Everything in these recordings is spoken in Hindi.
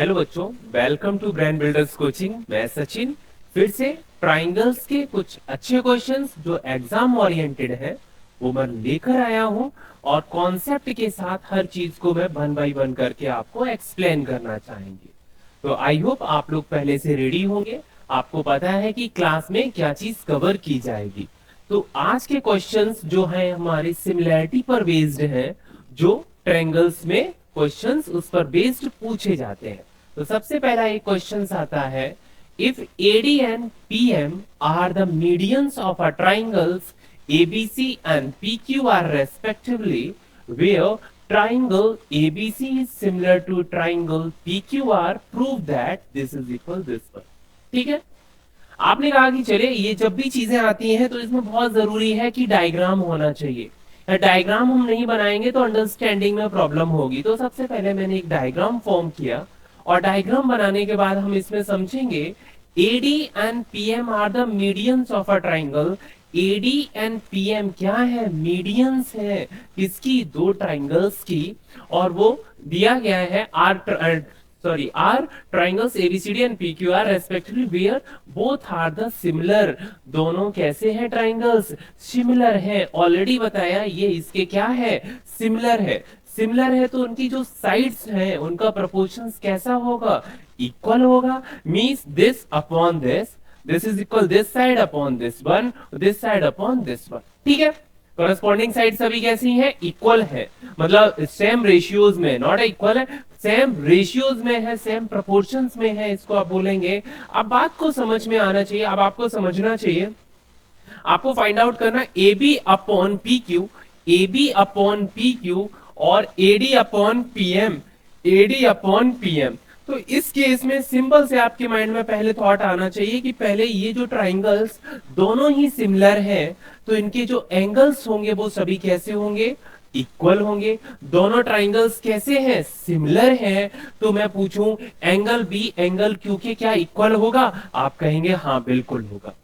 हेलो बच्चों, welcome to Brain Builders coaching. मैं सचिन फिर से ट्राइंगल्स के कुछ अच्छे क्वेश्चंस जो एग्जाम ओरिएंटेड है वो मैं लेकर आया हूं और कॉन्सेप्ट के साथ हर चीज को मैं वन बाय वन करके आपको एक्सप्लेन करना चाहेंगे। तो आई होप आप लोग पहले से रेडी होंगे, आपको पता है कि क्लास में क्या चीज कवर की जाएगी। तो आज के क्वेश्चंस जो है हमारे सिमिलैरिटी पर बेस्ड है, जो ट्रायंगल्स में क्वेश्चंस उस पर बेस्ड पूछे जाते हैं। तो सबसे पहला एक क्वेश्चन आता है, if AD and PM are the medians of a triangles ABC and PQ are respectively where triangle ABC is similar to triangle PQR, prove that this is equal this one। ठीक है, आपने कहा कि चले ये जब भी चीजें आती हैं तो इसमें बहुत जरूरी है कि डायग्राम होना चाहिए। डायग्राम हम नहीं बनाएंगे तो अंडरस्टैंडिंग में प्रॉब्लम होगी। तो सबसे पहले मैंने एक डायग्राम फॉर्म किया और डायग्राम बनाने के बाद हम इसमें समझेंगे AD and PM are the medians of a triangle. AD and PM क्या है? मीडियंस है किसकी? दो ट्राइंगल्स की। और वो दिया गया है are triangles ABCD and PQR respectively where both are the similar. दोनों कैसे हैं ट्राइंगल्स? सिमिलर है। ऑलरेडी बताया ये इसके क्या है? सिमिलर है। सिमिलर है तो उनकी जो साइड्स हैं उनका प्रोपोर्शंस कैसा होगा? इक्वल होगा। Means this upon this is equal this side upon this one, this side upon this one. ठीक है, कॉरेस्पॉन्डिंग साइड सभी कैसी हैं? इक्वल है, मतलब सेम रेशियोज में, नॉट इक्वल है, सेम रेशियोज में है, सेम प्रोपोर्शंस में है, इसको आप बोलेंगे। अब बात को समझ में आना चाहिए, अब आपको समझना चाहिए, आपको फाइंड आउट करना AB upon PQ, AB upon PQ और AD upon PM, AD upon PM। तो इस केस में सिंबल से आपके माइंड में पहले थॉट आना चाहिए कि पहले ये जो ट्राइंगल्स दोनों ही सिमिलर हैं तो इनके जो एंगल्स होंगे वो सभी कैसे होंगे? इक्वल होंगे। दोनों ट्राइंगल्स कैसे हैं? सिमिलर हैं। तो मैं पूछूं एंगल बी एंगल Q के क्या इक्वल होगा? आप कहेंगे हाँ बिल्कुल होगा।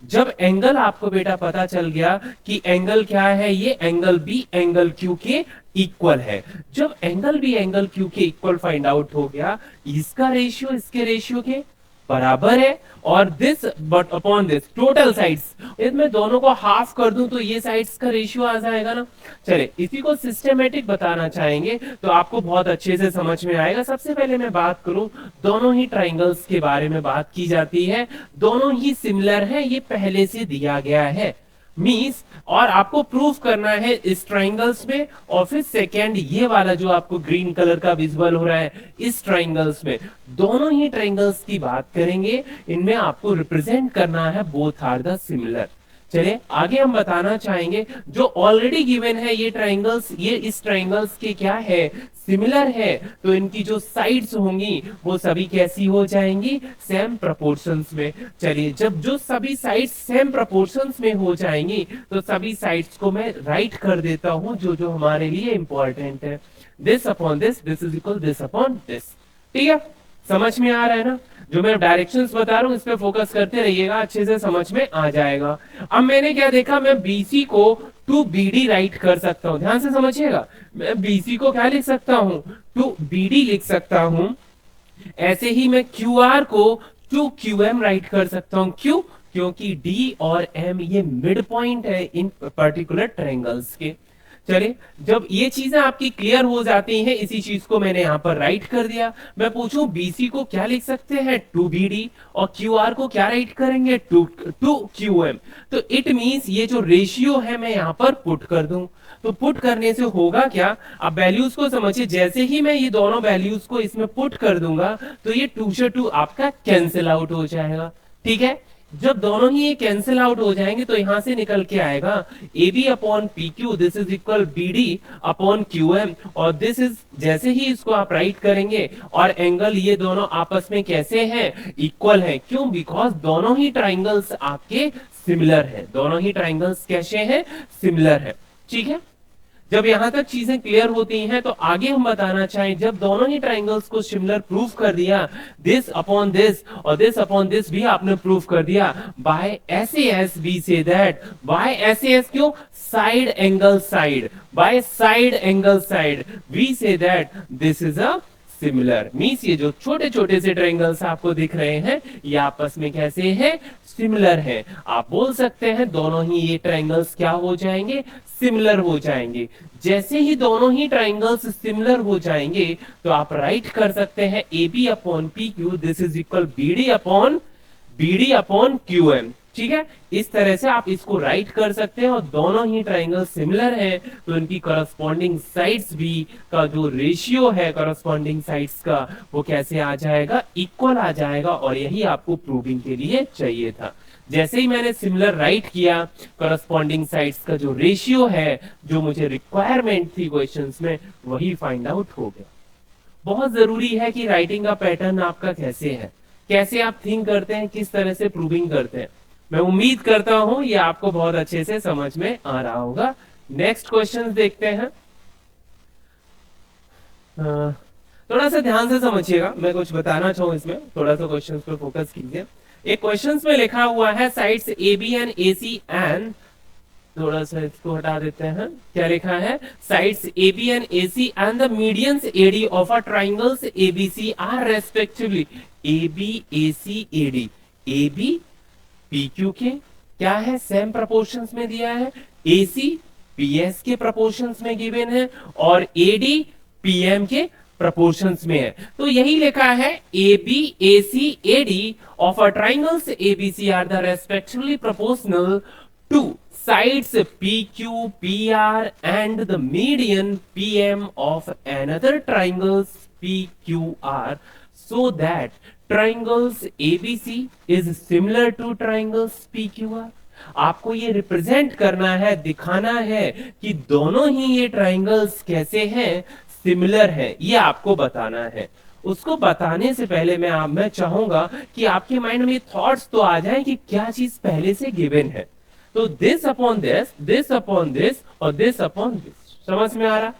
जब एंगल आपको बेटा पता चल गया कि एंगल क्या है, ये एंगल बी एंगल Q के इक्वल है। जब एंगल बी एंगल Q के इक्वल फाइंड आउट हो गया, इसका रेशियो इसके रेशियो के बराबर है और this but upon this total sides, इसमें दोनों को हाफ कर दूं तो ये साइड्स का रेशियो आ जाएगा ना। चले इसी को सिस्टमेटिक बताना चाहेंगे तो आपको बहुत अच्छे से समझ में आएगा। सबसे पहले मैं बात करूं, दोनों ही ट्राइंगल्स के बारे में बात की जाती है, दोनों ही सिमिलर हैं, ये पहले से दिया गया है मींस, और आपको प्रूफ करना है इस ट्राइंगल्स में। और फिर सेकेंड ये वाला जो आपको ग्रीन कलर का विजुअल हो रहा है, इस ट्राइंगल्स में दोनों ही ट्राइंगल्स की बात करेंगे, इनमें आपको रिप्रेजेंट करना है बोथ आर द सिमिलर। चलिए आगे हम बताना चाहेंगे, जो ऑलरेडी गिवन है ये ट्राइंगल्स, ये इस ट्राइंगल्स के क्या है? सिमिलर है। तो इनकी जो साइड्स होंगी वो सभी कैसी हो जाएंगी? सेम प्रोपोर्शंस में। चलिए जब जो सभी साइड्स सेम प्रोपोर्शंस में हो जाएंगी तो सभी साइड्स को मैं राइट कर देता हूं जो जो हमारे लिए इंपॉर्टेंट है। This upon this is equal this upon this. ठीक है, समझ में आ रहा है ना? जो मैं डायरेक्शंस बता रहा हूं इस पे फोकस करते रहिएगा, अच्छे से समझ में आ जाएगा। अब मैंने क्या देखा, मैं BC को टू BD राइट कर सकता हूं। ध्यान से समझिएगा, मैं BC को क्या लिख सकता हूं? टू BD लिख सकता हूं। ऐसे ही मैं QR को टू QM राइट कर सकता हूं। क्यों? क्योंकि D और M ये मिड पॉइंट है इन पर्टिकुलर ट्रायंगल्स के। चलिए जब ये चीजें आपकी क्लियर हो जाती हैं, इसी चीज को मैंने यहां पर राइट कर दिया। मैं पूछूं BC को क्या लिख सकते हैं? 2BD और QR को क्या राइट करेंगे? 2QM। तो इट मींस ये जो रेशियो है मैं यहां पर पुट कर दूं। तो पुट करने से होगा क्या? अब वैल्यूज को समझिए, जैसे ही मैं ये दोनों वैल्यूज को इसमें पुट कर दूंगा तो ये 2 से 2 आपका कैंसिल आउट हो जाएगा। ठीक है, जब दोनों ही ये कैंसिल आउट हो जाएंगे तो यहां से निकल के आएगा AB upon PQ, this is equal BD upon QM। और दिस इज, जैसे ही इसको आप राइट करेंगे और एंगल ये दोनों आपस में कैसे हैं? इक्वल है। क्यों? बिकॉज दोनों ही ट्राइंगल्स आपके सिमिलर है। दोनों ही ट्राइंगल्स कैसे हैं? सिमिलर है। ठीक है, जब यहां तक चीजें क्लियर होती हैं तो आगे हम बताना चाहें, जब दोनों ही ट्राइंगल्स को सिमिलर प्रूफ कर दिया, दिस अपॉन दिस और दिस अपॉन दिस भी आपने प्रूफ कर दिया, बाय SAS वी से दैट, बाय SAS क्यों? Side angle side, by side angle side we से that this is a similar. Means ये जो छोटे छोटे से ट्रायंगल्स आपको दिख रहे हैं ये आपस में कैसे हैं, सिमिलर हैं। आप बोल सकते हैं दोनों ही ये ट्रायंगल्स क्या हो जाएंगे, सिमिलर हो जाएंगे। जैसे ही दोनों ही ट्रायंगल्स सिमिलर हो जाएंगे तो आप राइट कर सकते हैं A B upon P Q this is equal B D upon Q M. ठीक है, इस तरह से आप इसको राइट कर सकते हैं। और दोनों ही ट्रायंगल सिमिलर हैं तो इनकी करस्पॉन्डिंग साइड्स भी का जो रेशियो है करस्पॉन्डिंग साइड्स का वो कैसे आ जाएगा, इक्वल आ जाएगा। और यही आपको प्रूविंग के लिए चाहिए था। जैसे ही मैंने सिमिलर राइट किया करस्पॉन्डिंग साइड्स का जो रेशियो है जो मुझे रिक्वायरमेंट थी क्वेश्चंस में वही फाइंड आउट हो गया। बहुत जरूरी है कि राइटिंग का पैटर्न आपका कैसे है, कैसे आप थिंक करते हैं, किस तरह से प्रूविंग करते हैं। मैं उम्मीद करता हूं ये आपको बहुत अच्छे से समझ में आ रहा होगा। नेक्स्ट क्वेश्चन देखते हैं। थोड़ा सा ध्यान से समझिएगा, मैं कुछ बताना चाहूँ इसमें, थोड़ा सा क्वेश्चन पर फोकस कीजिए। एक क्वेश्चन में लिखा हुआ है sides A B and A C and, थोड़ा सा इसको हटा देते हैं। क्या लिखा है, sides A B and A C and the medians A D of a triangles A B C are respectively A B A C A D. A B P Q के क्या है, सेम प्रोपोर्शंस में दिया है। ए सी पी एस के प्रोपोर्शंस में गिवन है और ए डी पी एम के प्रोपोर्शंस में है। तो यही लिखा है A B A C A D of a triangles A B C are the respectively proportional to sides PQ, PR and the median PM of another triangles PQR so that triangles ABC is similar to triangles PQR। आपको ये रिप्रेजेंट करना है, दिखाना है कि दोनों ही ये ट्राइंगल्स कैसे हैं, सिमिलर हैं, ये आपको बताना है। उसको बताने से पहले मैं चाहूंगा कि आपके माइंड में थॉट्स तो आ जाए कि क्या चीज पहले से गिवन है। तो this upon this upon this और दिस अपॉन दिस, समझ में आ रहा,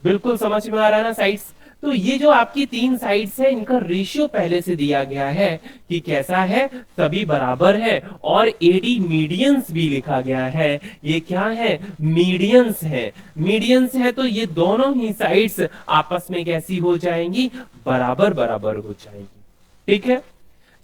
बिल्कुल समझ में आ रहा ना साइड्स। तो ये जो आपकी तीन साइड्स है इनका रेशियो पहले से दिया गया है कि कैसा है, सभी बराबर है। और एडी मीडियंस भी लिखा गया है, ये क्या है, मीडियंस है। मीडियंस है तो ये दोनों ही साइड्स आपस में कैसी हो जाएंगी, बराबर बराबर हो जाएंगी। ठीक है,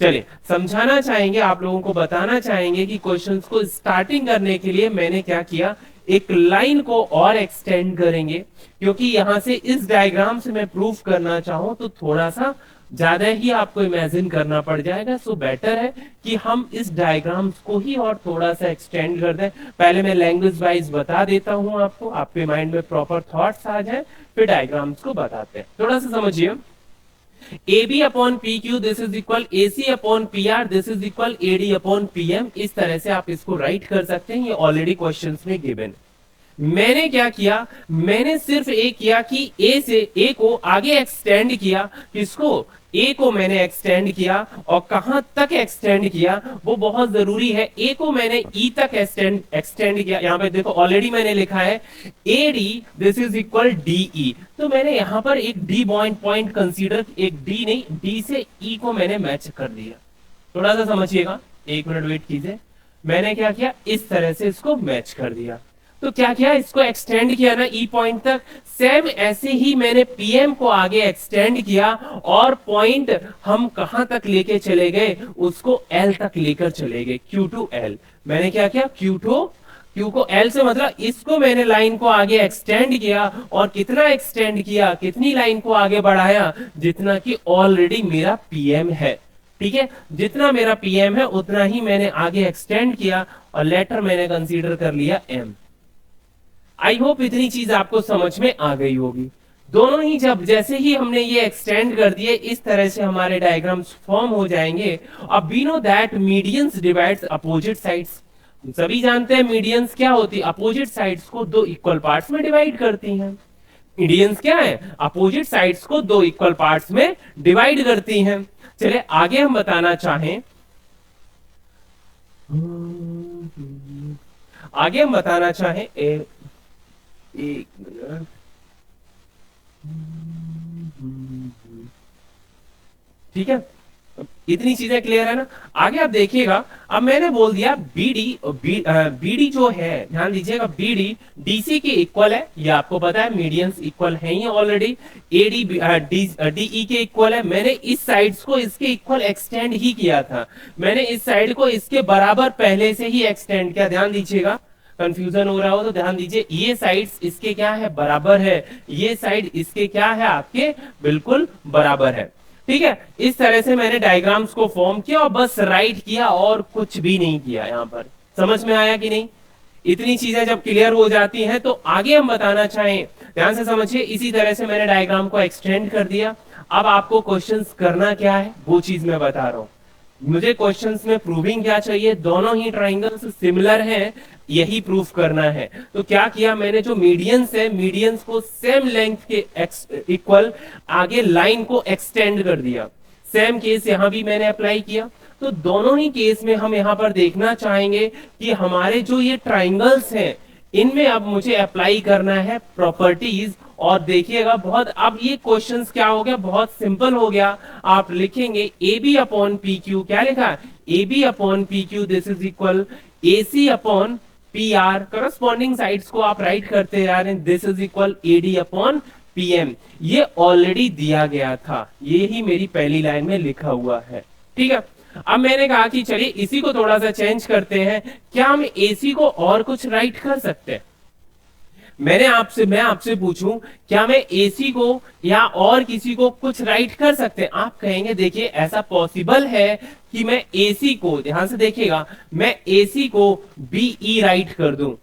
चलिए समझाना चाहेंगे, आप लोगों को बताना चाहेंगे कि क्वेश्चंस को स्टार्टिंग करने के लिए मैंने क्या किया, एक लाइन को और एक्सटेंड करेंगे क्योंकि यहां से इस डायग्राम से मैं प्रूफ करना चाहूं तो थोड़ा सा ज्यादा ही आपको इमेजिन करना पड़ जाएगा। सो बेटर है कि हम इस डायग्राम्स को ही और थोड़ा सा एक्सटेंड कर दें। पहले मैं लैंग्वेज वाइज बता देता हूं आपको, आपके माइंड में प्रॉपर थॉट्स आ जाए, फिर डायग्राम्स को बताते हैं। थोड़ा सा समझिए, AB upon PQ this is equal AC upon PR this is equal AD upon PM। इस तरह से आप इसको राइट कर सकते हैं, ये ऑलरेडी क्वेश्चंस में गिवन। मैंने क्या किया, मैंने सिर्फ एक किया कि A से A को आगे एक्सटेंड किया, किसको, A को मैंने एक्सटेंड किया। और कहां तक एक्सटेंड किया वो बहुत जरूरी है। A को मैंने E तक एक्सटेंड किया। यहां पे देखो ऑलरेडी मैंने लिखा है AD this is equal DE। तो मैंने यहां पर एक D पॉइंट कंसीडर, एक D नहीं, D से E को मैंने मैच कर दिया। थोड़ा सा समझिएगा, एक मिनट वेट कीजिए। मैंने क्या किया, इस तरह से इसको मैच कर दिया। तो क्या किया, इसको एक्सटेंड किया ना ई पॉइंट तक। सेम ऐसे ही मैंने पीएम को आगे एक्सटेंड किया और पॉइंट हम कहां तक लेके चले गए, उसको एल तक लेकर चले गए, क्यू टू एल। मैंने क्या किया, क्यू को एल से मतलब इसको मैंने लाइन को आगे एक्सटेंड किया। और कितना एक्सटेंड किया, कितनी लाइन को आगे बढ़ाया, जितना कि ऑलरेडी मेरा पीएम है। ठीक है, जितना मेरा पीएम है उतना ही मैंने आगे एक्सटेंड किया और लेटर मैंने कंसीडर कर लिया एम। आई होप इतनी चीज आपको समझ में आ गई होगी। दोनों ही जब जैसे ही हमने ये एक्सटेंड कर दिए इस तरह से हमारे डायग्राम्स फॉर्म हो जाएंगे। अब we know that medians divides opposite sides. सभी जानते हैं मीडियंस क्या होती है, अपोजिट साइड्स को दो इक्वल पार्ट्स में डिवाइड करती हैं। मीडियंस क्या है, अपोजिट साइड्स को दो इक्वल पार्ट्स में डिवाइड करती हैं। चलिए आगे हम बताना चाहें, आगे हम बताना चाहें एक मिनट, ठीक है, इतनी चीजें क्लियर है ना। आगे आप देखिएगा, अब मैंने बोल दिया बीडी जो है, ध्यान दीजिएगा, बीडी डीसी के इक्वल है, ये आपको पता है, मीडियंस इक्वल है ही ऑलरेडी, एडी डीई के इक्वल है। मैंने इस साइड्स को इसके इक्वल एक्सटेंड ही किया था, मैंने इस साइड को इसके बराबर पहले से ही एक्सटेंड किया। ध्यान दीजिएगा, कंफ्यूजन हो रहा हो तो ध्यान दीजिए, ये साइड्स इसके क्या है, बराबर है, ये साइड इसके क्या है, आपके बिल्कुल बराबर है। ठीक है, इस तरह से मैंने डायग्राम्स को फॉर्म किया और बस राइट किया और कुछ भी नहीं किया। यहां पर समझ में आया कि नहीं? इतनी चीजें जब क्लियर हो जाती हैं तो आगे हम बताना चाहें, ध्यान से समझिए, इसी तरह से मैंने डायग्राम को एक्सटेंड कर दिया। अब आपको क्वेश्चंस करना क्या है वो चीज मैं बता रहा हूं। मुझे क्वेश्चंस में प्रूविंग क्या चाहिए, दोनों ही ट्राइंगल्स सिमिलर हैं, यही प्रूफ करना है। तो क्या किया मैंने, जो मीडियंस है, मीडियंस को सेम लेंथ के इक्वल आगे लाइन को एक्सटेंड कर दिया। सेम केस यहां भी मैंने अप्लाई किया। तो दोनों ही केस में हम यहां पर देखना चाहेंगे कि हमारे जो ये ट्राइंगल्स हैं, इनमें अब मुझे अप्लाई करना है प्रॉपर्टीज। और देखिएगा बहुत, अब ये क्वेश्चंस क्या हो गया, बहुत सिंपल हो गया। आप लिखेंगे A B upon P Q, क्या लिखा, A B upon P Q, this is equal A C upon P R, corresponding sides को आप राइट करते जा रहे हैं, this is equal A D upon P M. ये ऑलरेडी दिया गया था, ये ही मेरी पहली लाइन में लिखा हुआ है। ठीक है, अब मैंने कहा कि चलिए इसी को थोड़ा सा चेंज करते हैं, क्या हम एसी को और कुछ राइट कर सकते हैं? मैं आपसे पूछूं, क्या मैं एसी को या और किसी को कुछ राइट कर सकते हैं? आप कहेंगे देखिए ऐसा पॉसिबल है कि मैं एसी को, ध्यान से देखिएगा, मैं एसी को बीई राइट कर दूं।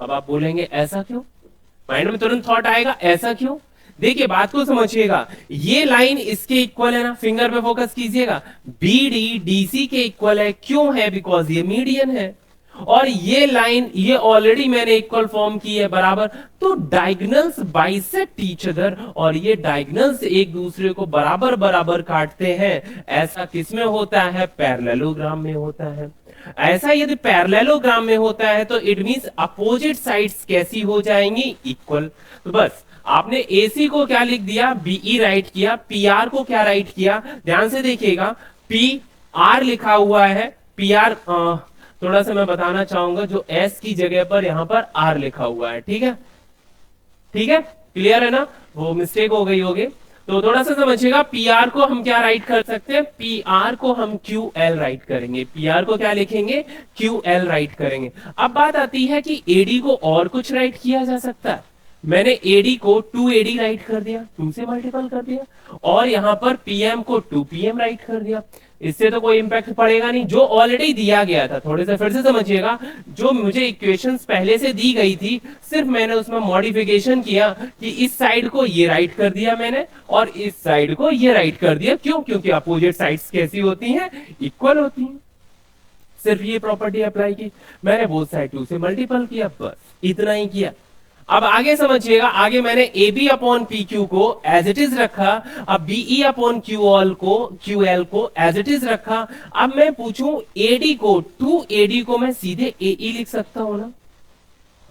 अब आप बोलेंगे ऐसा क्यों? माइंड में तुरंत थॉट आएगा ऐसा क्यों? देखिए बात को समझिएगा, ये लाइन इसके इक्वल है ना, फिंगर पे फोकस कीजिएगा, बीडी डीसी के इक्वल है, क्यों है, बिकॉज ये मीडियन है। और ये लाइन, ये ऑलरेडी मैंने इक्वल फॉर्म की है, बराबर। तो डायगोनल्स बाइसेक्ट ईच अदर, और ये डायगोनल्स एक दूसरे को बराबर बराबर काटते हैं। ऐसा किसमें होता है, पैरेललोग्राम में होता है। ऐसा यदि पैरेललोग्राम में होता है तो इट मींस अपोजिट साइड्स कैसी हो जाएंगी, इक्वल। तो बस आपने AC को क्या लिख दिया, BE राइट किया, PR को क्या राइट किया, ध्यान से देखिएगा, PR लिखा हुआ है, PR थोड़ा सा मैं बताना चाहूंगा, जो S की जगह पर यहां पर R लिखा हुआ है। ठीक है, ठीक है, क्लियर है ना, वो मिस्टेक हो गई होगी, तो थोड़ा सा समझिएगा। PR को हम क्या राइट कर सकते हैं, PR को हम QL राइट करेंगे, PR को क्या लिखेंगे, QL राइट करेंगे। अब बात आती है कि AD को और कुछ राइट किया जा सकता है। मैंने AD को 2AD राइट कर दिया, 2 से मल्टीपल कर दिया, और यहां पर PM को 2PM राइट कर दिया। इससे तो कोई इंपैक्ट पड़ेगा नहीं, जो ऑलरेडी दिया गया था। थोड़े से फिर से समझिएगा, जो मुझे इक्वेशंस पहले से दी गई थी, सिर्फ मैंने उसमें मॉडिफिकेशन किया कि इस साइड को ये राइट कर दिया मैंने, और इस साइड को ये राइट कर दिया। क्यों? क्योंकि अपोजिट साइड्स कैसी होती हैं, इक्वल होती हैं। सिर्फ ये प्रॉपर्टी अप्लाई की, मैंने बोथ साइड 2 से मल्टीपल किया, बस इतना ही किया। अब आगे समझिएगा, आगे मैंने A B upon P Q को एज इट इज रखा, अब बीई अपॉन क्यूएल को एज इट इज रखा। अब मैं पूछूं एडी को, 2AD को मैं सीधे AE लिख सकता हूं ना?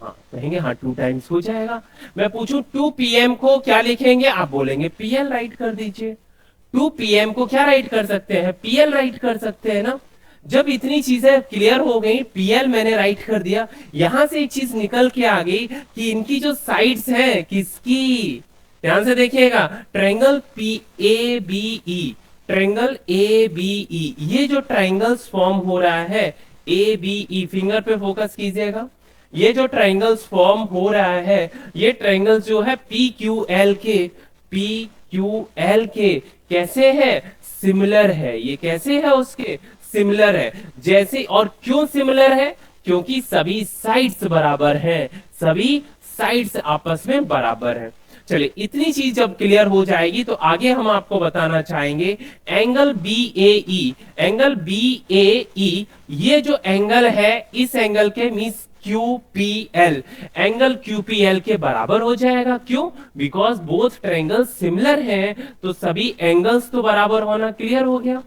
हाँ, कहेंगे हाँ 2 टाइम्स हो जाएगा। मैं पूछूं 2PM को क्या लिखेंगे? आप बोलेंगे PL राइट कर दीजिए। 2PM को क्या राइट कर सकते हैं? PL राइट कर सकते हैं ना। जब इतनी चीजें क्लियर हो गई, PL मैंने राइट कर दिया, यहां से एक चीज निकल के आ गई कि इनकी जो साइड्स हैं, किसकी, ध्यान से देखिएगा, ट्रायंगल PABE, ट्रायंगल ABE, ये जो ट्रायंगल्स फॉर्म हो रहा है ABE, फिंगर पे फोकस कीजिएगा, ये जो ट्रायंगल्स फॉर्म हो रहा है, ये ट्रायंगल्स जो है PQL के कैसे है, सिमिलर है। ये कैसे है, उसके सिमिलर है जैसे। और क्यों सिमिलर है? क्योंकि सभी साइड्स बराबर हैं, सभी साइड्स आपस में बराबर हैं। चलिए इतनी चीज जब क्लियर हो जाएगी तो आगे हम आपको बताना चाहेंगे एंगल BAE। एंगल BAE, ये जो एंगल है, इस एंगल के मींस QPL, एंगल QPL के बराबर हो जाएगा। क्यों? बिकॉज बोथ ट्रायंगल्स सिमिलर हैं, तो सभी एंगल्स तो बराबर होना क्लियर हो गया।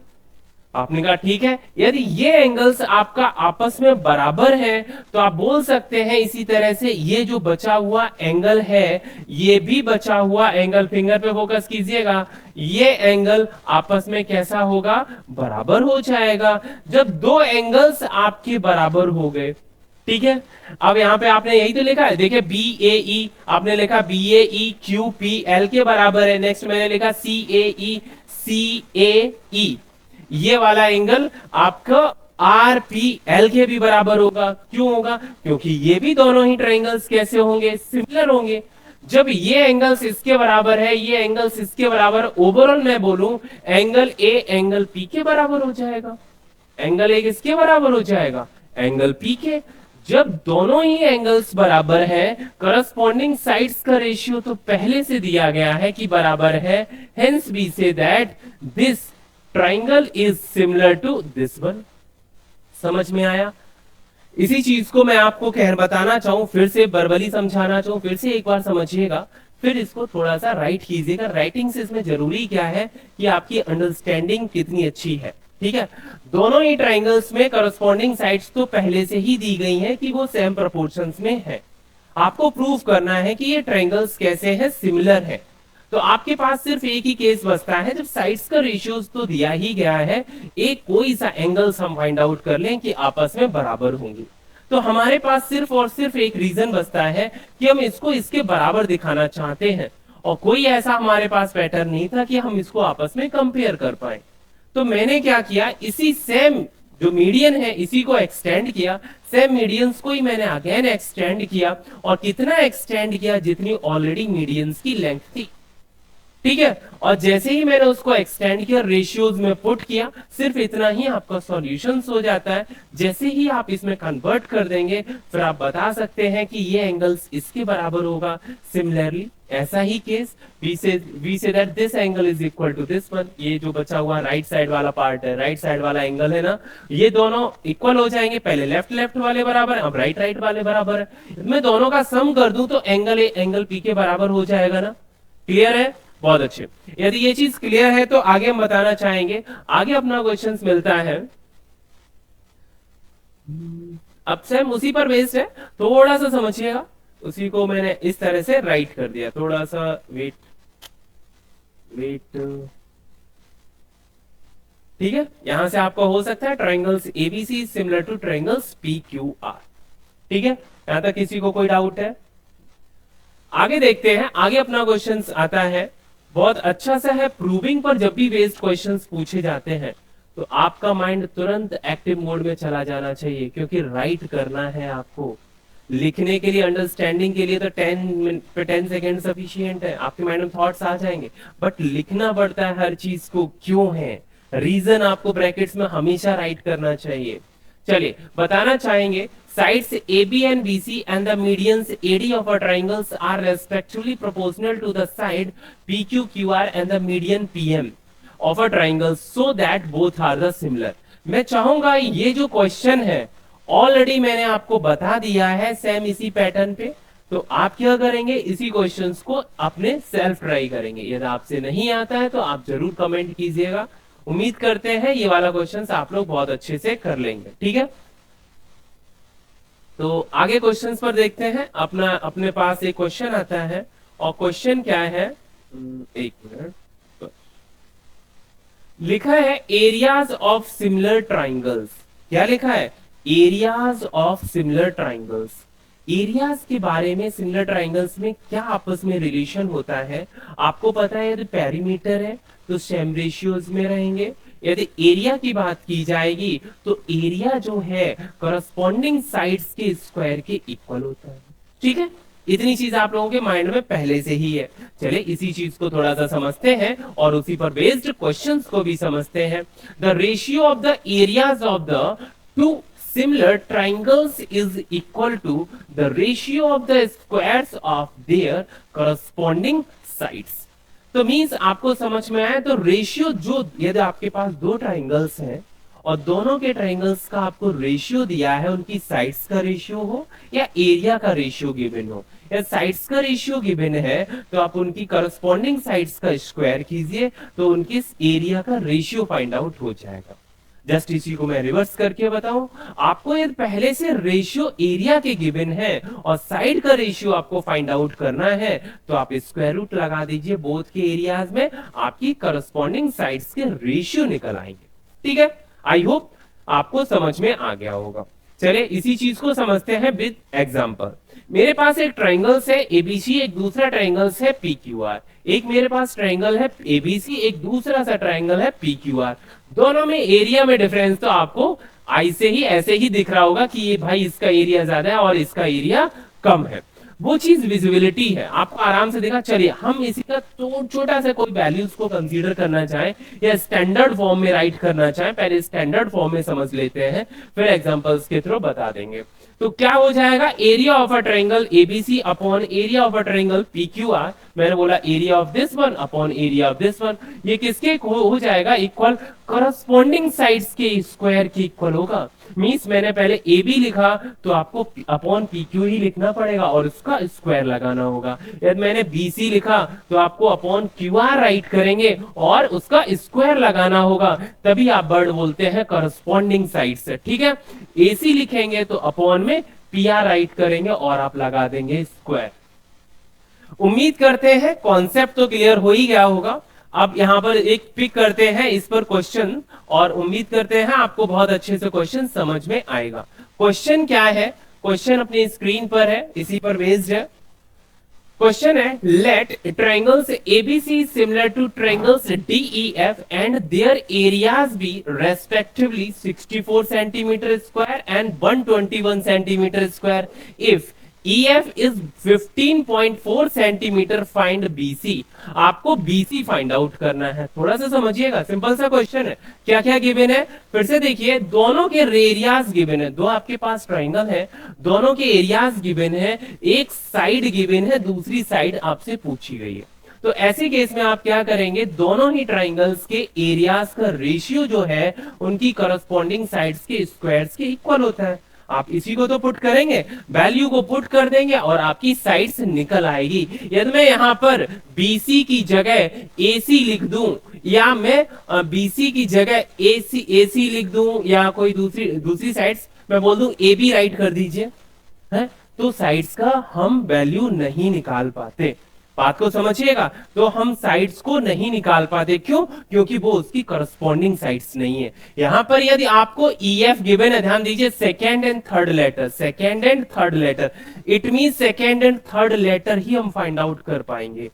आपने कहा ठीक है, यदि ये एंगल्स आपका आपस में बराबर है तो आप बोल सकते हैं इसी तरह से ये जो बचा हुआ एंगल है, ये भी बचा हुआ एंगल, फिंगर पे फोकस कीजिएगा, ये एंगल आपस में कैसा होगा, बराबर हो जाएगा। जब दो एंगल्स आपके बराबर हो गए, ठीक है, अब यहां पे आपने यही तो लिखा है, देखिए बी ए ई, आपने लिखा बी ए ई क्यू पी एल के बराबर है। नेक्स्ट मैंने लिखा सी ए ई सी ए ई, ये वाला एंगल आपका आर पी एल के भी बराबर होगा। क्यों होगा, क्योंकि ये भी दोनों ही ट्राइंगल्स कैसे होंगे, सिमिलर होंगे। जब ये एंगल्स इसके बराबर है, ये एंगल्स इसके बराबर, ओवरऑल मैं बोलूं एंगल ए एंगल पी के बराबर हो जाएगा। एंगल ए किसके बराबर हो जाएगा, एंगल पी के। जब दोनों ही एंगल्स बराबर है, करस्पॉन्डिंग साइड्स का रेशियो तो पहले से दिया गया है कि बराबर है, हेंस वी से that this triangle is similar to this one. समझ में आया? इसी चीज को मैं आपको कह बताना चाहूं, फिर से बर्बली समझाना चाहूं, फिर से एक बार समझिएगा, फिर इसको थोड़ा सा राइट कीजिएगा। राइटिंग से इसमें जरूरी क्या है कि आपकी अंडरस्टैंडिंग कितनी अच्छी है। ठीक है, दोनों ही ट्राइंगल्स में करस्पॉन्डिंग साइड्स तो पहले से ही दी गई हैं कि वो सेम प्रोपोर्शंस में है। आपको प्रूव करना है कि ये ट्राइंगल्स कैसे हैं, सिमिलर है। तो आपके पास सिर्फ एक ही केस बचता है, जब साइड्स का रेशियोज तो दिया ही गया है, एक कोई सा एंगल्स हम फाइंड आउट कर लें कि आपस में बराबर होंगे। तो हमारे पास सिर्फ और सिर्फ एक रीजन बचता है कि हम इसको इसके बराबर दिखाना चाहते हैं, और कोई ऐसा हमारे पास पैटर्न नहीं था कि हम इसको आपस में कंपेयर कर पाए। तो मैंने क्या किया, इसी सेम जो मीडियन है इसी को एक्सटेंड किया, सेम मीडियंस को ही मैंने अगेन एक्सटेंड किया, और कितना एक्सटेंड किया, जितनी ऑलरेडी मीडियंस की लेंथ थी। ठीक है, और जैसे ही मैंने उसको एक्सटेंड किया, रेशियोज में पुट किया, सिर्फ इतना ही आपका सॉल्यूशन हो जाता है। जैसे ही आप इसमें कन्वर्ट कर देंगे, फिर आप बता सकते हैं कि ये एंगल्स इसके बराबर होगा। सिमिलरली ऐसा ही केस वी से that this angle is equal to this one. ये जो बचा हुआ राइट साइड वाला पार्ट है, राइट साइड वाला एंगल है ना, ये दोनों इक्वल हो जाएंगे। पहले लेफ्ट लेफ्ट वाले बराबर है, अब राइट राइट वाले बराबर है। मैं दोनों का सम कर दूं तो एंगल ए एंगल पी के बराबर हो जाएगा ना। क्लियर है? बहुत अच्छे। यदि ये चीज क्लियर है तो आगे हम बताना चाहेंगे। आगे अपना क्वेश्चंस मिलता है, अब सेम उसी पर बेस्ड है, थोड़ा सा समझिएगा। उसी को मैंने इस तरह से राइट कर दिया, थोड़ा सा वेट। ठीक है, यहां से आपको हो सकता है triangles ABC similar two triangles P Q R. ठीक है, यहां तक किसी को कोई डाउट है? आगे देखते हैं। आगे अपना क्वेश्चंस आता है, बहुत अच्छा सा है। प्रूविंग पर जब भी बेस्ड क्वेश्चंस पूछे जाते हैं तो आपका माइंड तुरंत एक्टिव मोड में चला जाना चाहिए, क्योंकि राइट करना है आपको। लिखने के लिए, अंडरस्टैंडिंग के लिए तो 10 सेकेंड सफिशिएंट है, आपके माइंड में थॉट्स आ जाएंगे, बट लिखना पड़ता है हर चीज को, क्यों है, रीजन आपको ब्रैकेट्स में हमेशा राइट करना चाहिए। चलिए बताना चाहेंगे, sides AB and BC and the medians AD of a triangles are respectively proportional to the side PQ, QR and the median PM of a triangle so that both are the similar। मैं चाहूंगा ये जो क्वेश्चन है ऑलरेडी मैंने आपको बता दिया है सेम इसी पैटर्न पे, तो आप क्या करेंगे, इसी क्वेश्चंस को अपने सेल्फ ट्राई करेंगे। यदि आपसे नहीं आता है तो आप जरूर कमेंट कीजिएगा। उम्मीद करते हैं ये वाला क्वेश्चंस आप लोग बहुत अच्छे से कर लेंगे। ठीक है, तो आगे क्वेश्चंस पर देखते हैं। अपने पास एक क्वेश्चन आता है, और क्वेश्चन क्या है, एक मिनट, लिखा है एरियाज ऑफ सिमिलर ट्राइंगल्स। क्या लिखा है, areas of similar triangles. Areas के बारे में, सिमिलर ट्राइंगल्स में क्या आपस में रिलेशन होता है आपको पता है। यदि पेरीमीटर है तो सेम रेशियोज में रहेंगे। यदि एरिया की बात की जाएगी तो एरिया जो है करस्पॉन्डिंग साइड्स के स्क्वायर के इक्वल होता है। ठीक है, इतनी चीज आप लोगों के माइंड में पहले से ही है। चलिए इसी चीज को थोड़ा सा समझते हैं और उसी पर बेस्ड क्वेश्चंस को भी समझते हैं। The ratio of the areas of the two similar triangles is equal to the ratio of the squares of their corresponding sides। तो मीन्स आपको समझ में आया, तो रेशियो जो, यदि आपके पास दो ट्राइंगल्स हैं और दोनों के ट्राइंगल्स का आपको रेशियो दिया है, उनकी साइड्स का रेशियो हो या एरिया का रेशियो गिवन हो, या साइड्स का रेशियो गिवन है तो आप उनकी करस्पॉन्डिंग साइड्स का स्क्वायर कीजिए तो उनकी एरिया का रेशियो फाइंड आउट हो जाएगा। जस्ट इसी को मैं रिवर्स करके बताऊं, आपको यदि पहले से रेशियो एरिया के गिवन है और साइड का रेशियो आपको फाइंड आउट करना है तो आप स्क्वायर रूट लगा दीजिए बोथ के एरियाज में, आपकी करस्पॉन्डिंग साइड्स के रेशियो निकल आएंगे। ठीक है, आई होप आपको समझ में आ गया होगा। चलिए इसी चीज को समझते हैं विद एग्जांपल। मेरे पास एक ट्रायंगल्स है एबीसी, एक दूसरा ट्रायंगल्स है पीक्यूआर। एक मेरे पास ट्रायंगल है एबीसी, एक दूसरा सा ट्रायंगल है पीक्यूआर। दोनों में एरिया में डिफरेंस तो आपको आई से ही ऐसे ही दिख रहा होगा कि ये भाई इसका एरिया ज्यादा है और इसका एरिया कम है। वो चीज विजिबिलिटी है, आपको आराम से देखा। चलिए हम इसी का तो छोटा सा कोई वैल्यूज को कंसीडर करना चाहें या स्टैंडर्ड फॉर्म में राइट करना चाहें, पहले स्टैंडर्ड फॉर्म में समझ लेते हैं, फिर एग्जांपल्स के थ्रू बता देंगे। तो क्या हो जाएगा, area of a triangle ABC upon area of a triangle PQR, मैंने बोला area of this one upon area of this one, ये किसके हो जाएगा, इक्वल करस्पॉन्डिंग साइड्स के स्क्वायर के इक्वल होगा। मींस मैंने पहले ए बी लिखा तो आपको अपॉन पी क्यू ही लिखना पड़ेगा और उसका स्क्वायर लगाना होगा। यदि मैंने बी सी लिखा तो आपको अपॉन क्यू आर राइट करेंगे और उसका स्क्वायर लगाना होगा, तभी आप वर्ड बोलते हैं करस्पॉन्डिंग साइड से। ठीक है, ए सी लिखेंगे तो अपॉन में पी आर राइट करेंगे और आप लगा देंगे स्क्वायर। उम्मीद करते हैं कॉन्सेप्ट तो क्लियर हो ही गया होगा। अब यहां पर एक पिक करते हैं इस पर क्वेश्चन और उम्मीद करते हैं आपको बहुत अच्छे से क्वेश्चन समझ में आएगा। क्वेश्चन क्या है, क्वेश्चन अपनी स्क्रीन पर है, इसी पर बेस्ड है। क्वेश्चन है, let triangles ABC similar to triangles DEF and their areas be respectively 64 centimetre square and 121 centimetre square if EF is 15.4 centimetre, find BC। आपको BC फाइंड आउट करना है, थोड़ा सा समझिएगा, सिंपल सा क्वेश्चन है। क्या क्या गिवन है फिर से देखिए, दोनों के एरियाज गिवन है, दो आपके पास ट्रायंगल है, दोनों के एरियाज गिवन है, एक साइड गिवन है, दूसरी साइड आपसे पूछी गई है। तो ऐसे केस में आप क्या करेंगे, दोनों ही ट्रायंगल्स के एरियाज का रेशियो जो है उनकी करस्पॉन्डिंग साइड्स के स्क्वायर्स के इक्वल होता है। आप इसी को तो पुट करेंगे, वैल्यू को पुट कर देंगे और आपकी साइड्स निकल आएगी। यदि मैं यहां पर BC की जगह AC लिख दूं या मैं BC की जगह AC लिख दूं या कोई दूसरी साइड्स मैं बोल दूं AB राइट कर दीजिए, है तो साइड्स का हम वैल्यू नहीं निकाल पाते। बात को समझिएगा, तो हम साइड्स को नहीं निकाल पाते, क्यों, क्योंकि वो उसकी करस्पॉन्डिंग साइड्स नहीं है। यहां पर यदि आपको EF गिवन है, ध्यान दीजिए, second and third letter, it mean second and third letter ही हम फाइंड आउट कर पाएंगे,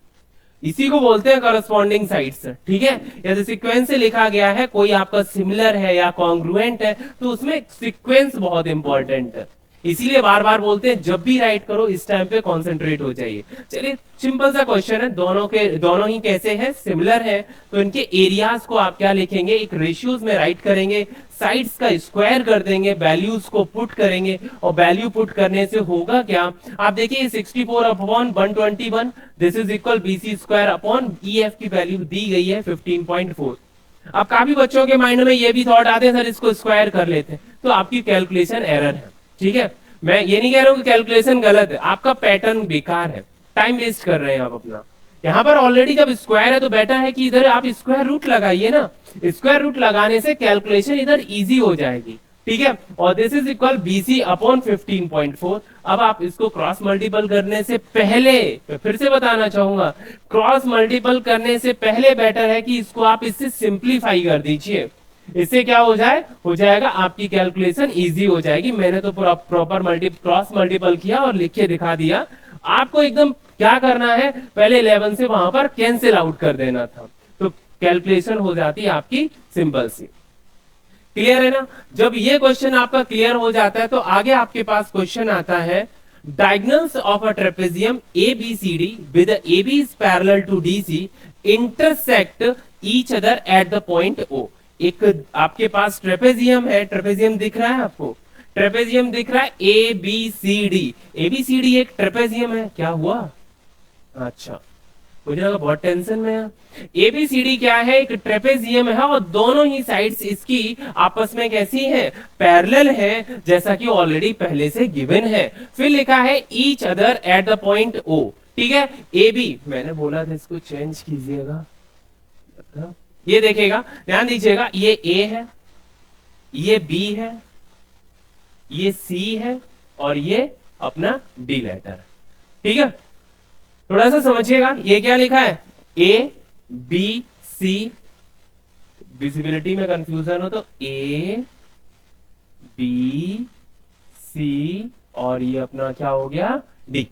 इसी को बोलते हैं करस्पॉन्डिंग साइड्स। ठीक है, यदि सीक्वेंस से लिखा गया है, कोई आपका सिमिलर है या कॉन्ग्रुएंट है, तो उसमें सीक्वेंस बहुत इंपॉर्टेंट है, इसीलिए बार बार बोलते हैं जब भी राइट करो इस टाइम पे कंसंट्रेट हो जाइए। चलिए सिंपल सा क्वेश्चन है, दोनों ही कैसे हैं, सिमिलर है, तो इनके एरियाज को आप क्या लिखेंगे, एक रेशियोज में राइट करेंगे, साइड्स का स्क्वायर कर देंगे, वैल्यूज को पुट करेंगे और वैल्यू पुट करने से होगा क्या, आप देखिए 64 upon 121 this is equal BC square upon EF की वैल्यू दी गई है 15.4। अब काफी बच्चों के माइंड में ये भी थॉट आते हैं सर इसको स्क्वायर कर लेते हैं, तो आपकी कैलकुलेशन एरर है। ठीक है, मैं ये नहीं कह रहा हूं कि कैलकुलेशन गलत है, आपका पैटर्न बेकार है, टाइम वेस्ट कर रहे हैं आप अपना। यहां पर ऑलरेडी जब स्क्वायर है तो बेटर है कि इधर आप स्क्वायर रूट लगाइए ना, स्क्वायर रूट लगाने से कैलकुलेशन इधर इजी हो जाएगी। ठीक है, और this is equal BC upon 15.4। अब आप इसको क्रॉस मल्टीपल करने से पहले, फिर से बताना चाहूंगा, क्रॉस मल्टीपल करने से पहले बेटर है कि इसको आप इससे सिंप्लीफाई कर दीजिए, इससे क्या हो जाएगा आपकी कैलकुलेशन इजी हो जाएगी। मैंने तो प्रॉपर क्रॉस मल्टीपल किया और लिख के दिखा दिया, आपको एकदम क्या करना है, पहले 11 से वहां पर कैंसिल आउट कर देना था, तो कैलकुलेशन हो जाती है आपकी सिंपल सी। क्लियर है ना, जब ये क्वेश्चन आपका क्लियर हो जाता है तो आगे आपके पास क्वेश्चन आता है, diagonals of a trapezium ABCD with the AB is parallel to DC intersect each other at the point O। एक आपके पास ट्रेपेजियम है, ट्रेपेजियम दिख रहा है आपको, ट्रेपेजियम दिख रहा है ABCD, ABCD एक ट्रेपेजियम है, क्या हुआ, अच्छा मुझे लगा बहुत टेंशन में है। ABCD क्या है, एक ट्रेपेजियम है और दोनों ही साइड्स इसकी आपस में कैसी है, पैरेलल है, जैसा कि ऑलरेडी पहले से गिवन है। फिर लिखा है each other at the point O। ठीक है, AB मैंने बोला था इसको चेंज कीजिएगा, ये देखिएगा, ध्यान दीजिएगा, ये A है, ये बी है, ये सी है, और ये अपना डी लेटर। ठीक है, थोड़ा सा समझिएगा, ये क्या लिखा है, ए बी सी, विजिबिलिटी में कंफ्यूजन हो तो ए बी सी, और ये अपना क्या हो गया, डी।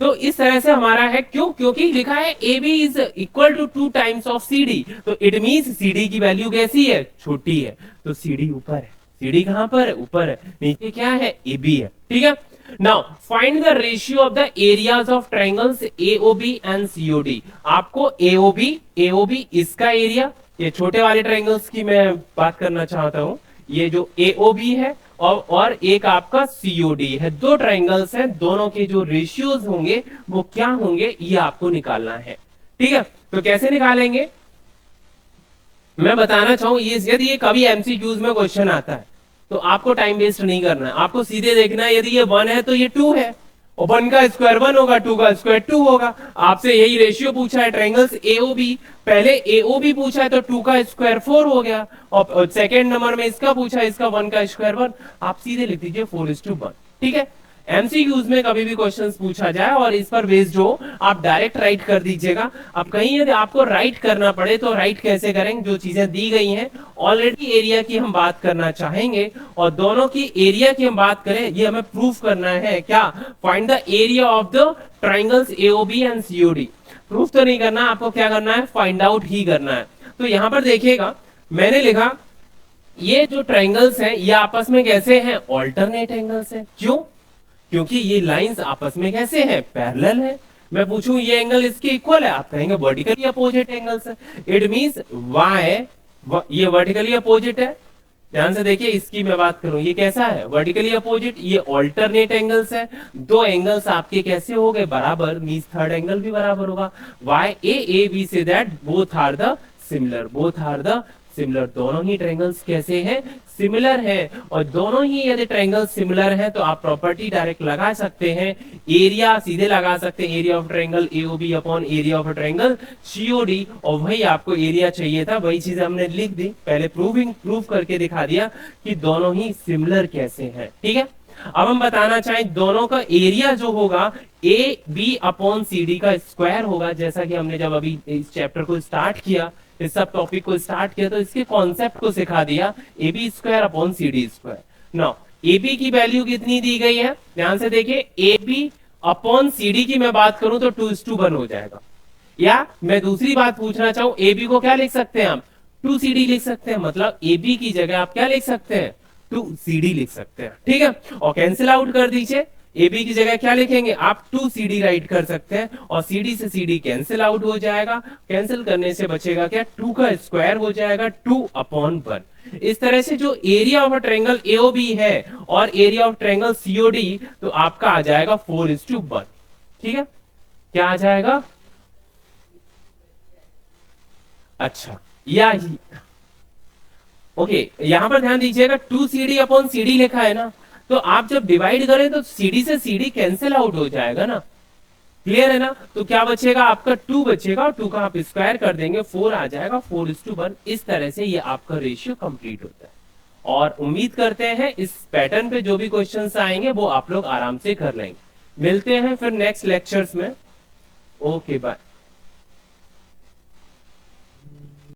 तो इस तरह से हमारा है, क्यों, क्योंकि लिखा है A B is equal to 2 times of C D, तो इट मीन्स सी डी की वैल्यू कैसी है, छोटी है, तो सी डी ऊपर है, सी डी कहां पर है, ऊपर है, नीचे क्या है, ए बी है। ठीक है, now find the ratio of the areas of triangles AOB and COD. आपको एओबी इसका एरिया, ये छोटे वाले ट्रायंगल्स की मैं बात करना चाहता हूं, ये जो एओबी है और एक आपका सीओडी है, दो ट्रायंगल्स हैं, दोनों के जो रेशियोज होंगे वो क्या होंगे, ये आपको निकालना है। ठीक है, तो कैसे निकालेंगे मैं बताना चाहूं, ये यदि ये कभी एमसीक्यूज में क्वेश्चन आता है तो आपको टाइम वेस्ट नहीं करना है, आपको सीधे देखना है, यदि ये 1 है तो ये 2 है, और 1 का स्क्वायर 1 होगा, 2 का स्क्वायर 2 होगा। आपसे यही रेशियो पूछा है ट्रायंगल्स एओबी, पहले एओबी पूछा है तो 2 का स्क्वायर 4 हो गया, और सेकंड नंबर में इसका पूछा है, इसका 1 का स्क्वायर 1, आप सीधे लिख दीजिए 4:1। ठीक है, एमसीक्यूज में कभी भी क्वेश्चंस पूछा जाए और इस पर बेस्ड हो, आप डायरेक्ट राइट कर दीजिएगा। अब कहीं यदि आपको राइट करना पड़े तो राइट कैसे करेंगे, जो चीजें दी गई हैं, ऑलरेडी एरिया की हम बात करना चाहेंगे, और दोनों की एरिया की हम बात करें, ये हमें प्रूफ करना है, क्या, find the area of the triangles AOB and COD. Proof तो नहीं करना, आपको क्या करना है, फाइंड आउट ही करना है। तो यहां पर देखिएगा, मैंने लिखा ये जो ट्रायंगल्स हैं ये आपस में कैसे हैं, ऑल्टरनेट एंगल्स हैं। क्यों, क्योंकि ये लाइंस आपस में कैसे हैं, पैरेलल है। मैं पूछूं ये एंगल इसके इक्वल है, आप कहेंगे वर्टिकली अपोजिट एंगल्स है। इट मींस वाई, ये वर्टिकली अपोजिट है, ध्यान से देखिए, इसकी मैं बात करूं, ये कैसा है, वर्टिकली अपोजिट, ये ऑल्टरनेट एंगल्स है, दो एंगल्स आपके कैसे हो गए, बराबर, मींस थर्ड एंगल भी बराबर होगा। वाई ए बी से that both are the similar, both are the similar, दोनों ही ट्रायंगल्स कैसे हैं, सिमिलर है, और दोनों ही यदि ट्रायंगल सिमिलर है तो आप प्रॉपर्टी डायरेक्ट लगा सकते हैं, एरिया सीधे लगा सकते हैं, area of triangle AOB upon area of triangle COD, और वही आपको एरिया चाहिए था, वही चीज हमने लिख दी, पहले प्रूव करके दिखा दिया कि दोनों ही सिमिलर कैसे हैं। ठीक है, अब हम बताना चाहें दोनों का एरिया जो होगा A B upon C D का स्क्वायर होगा, जैसा कि हमने जब अभी इस चैप्टर को स्टार्ट किया, इस सब टॉपिक को स्टार्ट किया तो इसके कॉन्सेप्ट को सिखा दिया, A B square upon C D square. Now A B की वैल्यू कितनी दी गई है, ध्यान से देखिए, A B upon C D की मैं बात करूं तो 2:1 हो जाएगा, या मैं दूसरी बात पूछना चाहूं, ए बी को क्या लिख सकते हैं हम, 2CD लिख सकते हैं, मतलब ए बी की जगह आप क्या लिख सकते हैं, 2CD लिख सकते हैं। ठीक है, और कैंसिल आउट कर दीजिए, ए बी की जगह क्या लिखेंगे आप, 2CD राइट कर सकते हैं, और CD से CD कैंसिल आउट हो जाएगा, कैंसिल करने से बचेगा क्या, 2 का स्क्वायर हो जाएगा 2/1। इस तरह से जो एरिया ऑफ ट्रायंगल एओबी है और एरिया ऑफ ट्रायंगल सीओडी, तो आपका आ जाएगा 4:1। ठीक है, क्या आ जाएगा, अच्छा, या ओके, यहां पर ध्यान दीजिएगा 2CD अपॉन CD लिखा है ना, तो आप जब डिवाइड करें तो CD से CD कैंसिल आउट हो जाएगा ना, क्लियर है ना, तो क्या बचेगा आपका 2 बचेगा, और 2 का आप स्क्वायर कर देंगे 4 आ जाएगा, 4:1। इस तरह से ये आपका रेशियो कंप्लीट होता है, और उम्मीद करते हैं इस पैटर्न पे जो भी क्वेश्चंस आएंगे वो आप लोग आराम से कर लेंगे। मिलते हैं फिर नेक्स्ट लेक्चर्स में, ओके बाय।